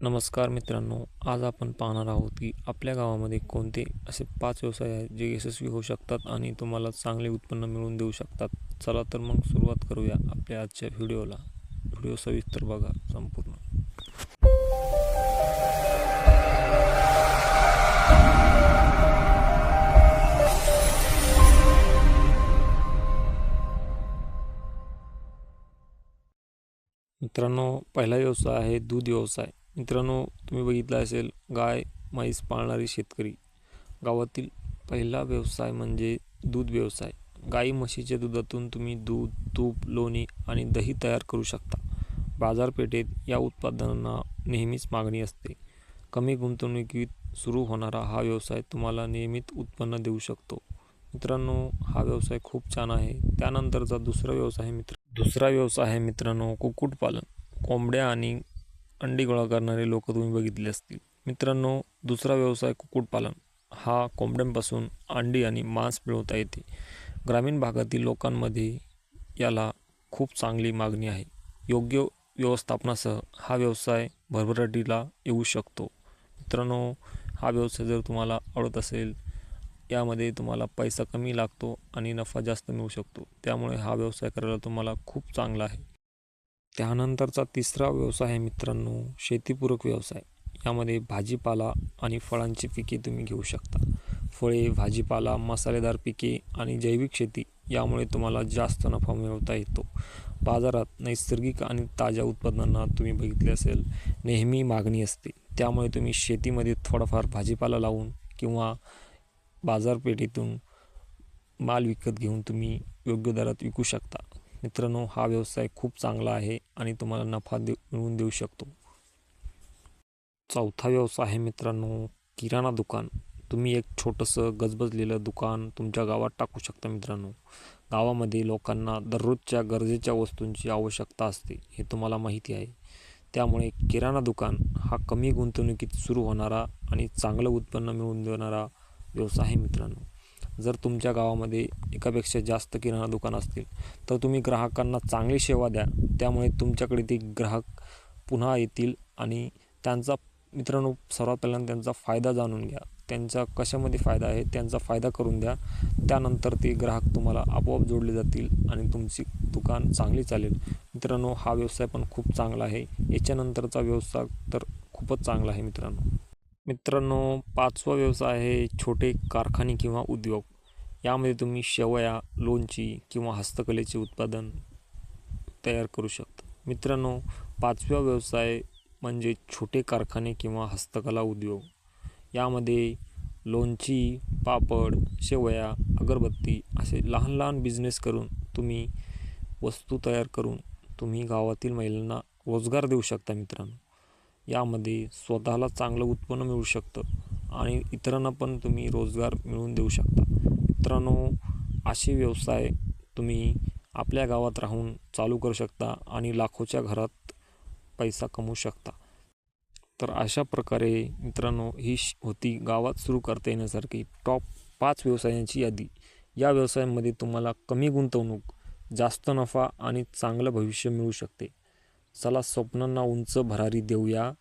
नमस्कार मित्रांनो, आज आपण पाहणार आहोत की आपल्या गावामध्ये कोणते असे 5 व्यवसाय आहेत जे यशस्वी होऊ शकतात आणि तुम्हाला चांगले उत्पन्न मिळवून देऊ शकतात. चला तर मग सुरुवात करूया आपल्या आजच्या व्हिडिओला. व्हिडिओ सविस्तर बघा संपूर्ण. मित्रांनो, पहिला व्यवसाय आहे दूध व्यवसाय. मित्रांनो, तुम्ही बघितलं असेल गाय म्हैस पाळणारी शेतकरी. गावातील पहिला व्यवसाय म्हणजे दूध व्यवसाय. गाई म्हशीच्या दुधातून तुम्ही दूध, तूप, लोणी आणि दही तयार करू शकता. बाजारपेठेत या उत्पादनांना नेहमीच मागणी असते. कमी गुंतवणुकीत सुरू होणारा हा व्यवसाय तुम्हाला नियमित उत्पन्न देऊ शकतो. मित्रांनो, हा व्यवसाय खूप छान आहे. त्यानंतरचा दुसरा व्यवसाय आहे मित्रांनो कुक्कुटपालन. कोंबड्या आणि अंडी गोळा करणारे लोक तुम्ही बघितले असतील. मित्रांनो, दुसरा व्यवसाय कुक्कुटपालन. हा कोंबड्यांपासून अंडी आणि मांस मिळवता येते. ग्रामीण भागातील लोकांमध्ये याला खूप चांगली मागणी आहे. योग्य व्यवस्थापनासह हा व्यवसाय भरभराटीला येऊ शकतो. मित्रांनो, हा व्यवसाय जर तुम्हाला आवडत असेल, यामध्ये तुम्हाला पैसा कमी लागतो आणि नफा जास्त मिळू शकतो. त्यामुळे हा व्यवसाय करायला तुम्हाला खूप चांगला आहे. त्यानंतरचा तिसरा व्यवसाय आहे मित्रांनो शेतीपूरक व्यवसाय. यामध्ये भाजीपाला आणि फळांची पिके तुम्ही घेऊ शकता. फळे, भाजीपाला, मसालेदार पिके आणि जैविक शेती यामुळे तुम्हाला जास्त नफा मिळवता येतो. बाजारात नैसर्गिक आणि ताज्या उत्पादनांना तुम्ही बघितले असेल नेहमी मागणी असते. त्यामुळे तुम्ही शेतीमध्ये थोडाफार भाजीपाला लावून किंवा बाजारपेठेतून माल विकत घेऊन तुम्ही योग्य दरात विकू शकता. मित्रांनो, हा व्यवसाय खूप चांगला आहे आणि तुम्हाला नफा मिळवून देऊ शकतो. चौथा व्यवसाय आहे मित्रांनो किराणा दुकान. तुम्ही एक छोटंसं गजबजलेलं दुकान तुमच्या गावात टाकू शकता. मित्रांनो, गावामध्ये लोकांना दररोजच्या गरजेच्या वस्तूंची आवश्यकता असते, हे तुम्हाला माहिती आहे. त्यामुळे किराणा दुकान हा कमी गुंतवणुकीत सुरू होणारा आणि चांगलं उत्पन्न मिळवून देणारा व्यवसाय आहे. मित्रांनो, जर तुमच्या गावामध्ये एकापेक्षा जास्त किराणा दुकान असतील तर तुम्ही ग्राहकांना चांगली सेवा द्या. त्यामुळे तुमच्याकडे ते ग्राहक पुन्हा येतील आणि त्यांचा मित्रांनो सर्वात पहिल्यांदा त्यांचा फायदा जाणून घ्या. त्यांचा कशामध्ये फायदा आहे त्यांचा फायदा करून द्या. त्यानंतर ते ग्राहक तुम्हाला आपोआप जोडले जातील आणि तुमची दुकान चांगली चालेल. मित्रांनो, हा व्यवसाय पण खूप चांगला आहे. याच्यानंतरचा व्यवसाय तर खूपच चांगला आहे. मित्रांनो, पाचवा व्यवसाय आहे छोटे कारखाने किंवा उद्योग. यामध्ये तुम्ही शेवया, लोणची किंवा हस्तकलेचे उत्पादन तयार करू शकता. मित्रांनो, पाचवा व्यवसाय म्हणजे छोटे कारखाने किंवा हस्तकला उद्योग. यामध्ये लोणची, पापड, शेवया, अगरबत्ती असे लहान लहान बिझनेस करून तुम्ही वस्तू तयार करून तुम्ही गावातील महिलांना रोजगार देऊ शकता. मित्रांनो, यामध्ये स्वतःला चांगलं उत्पन्न मिळू शकतं आणि इतरांना पण तुम्ही रोजगार मिळवून देऊ शकता. मित्रांनो, असे व्यवसाय तुम्ही आपल्या गावात राहून चालू करू शकता आणि लाखोच्या घरात पैसा कमवू शकता. तर अशा प्रकारे मित्रांनो ही होती गावात सुरू करता येण्यासारखी टॉप 5 व्यवसायांची यादी. या व्यवसायांमध्ये तुम्हाला कमी गुंतवणूक, जास्त नफा आणि चांगलं भविष्य मिळू शकते. चला स्वप्नांना उंच भरारी देऊया.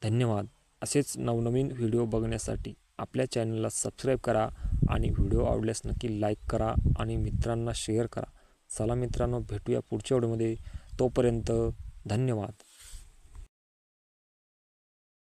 धन्यवाद. असेच नवनवीन व्हिडिओ बघण्यासाठी आपल्या चॅनलला सबस्क्राईब करा आणि व्हिडिओ आवडल्यास नक्की लाईक करा आणि मित्रांना शेअर करा. चला मित्रांनो, भेटूया पुढच्या व्हिडिओमध्ये. तोपर्यंत धन्यवाद.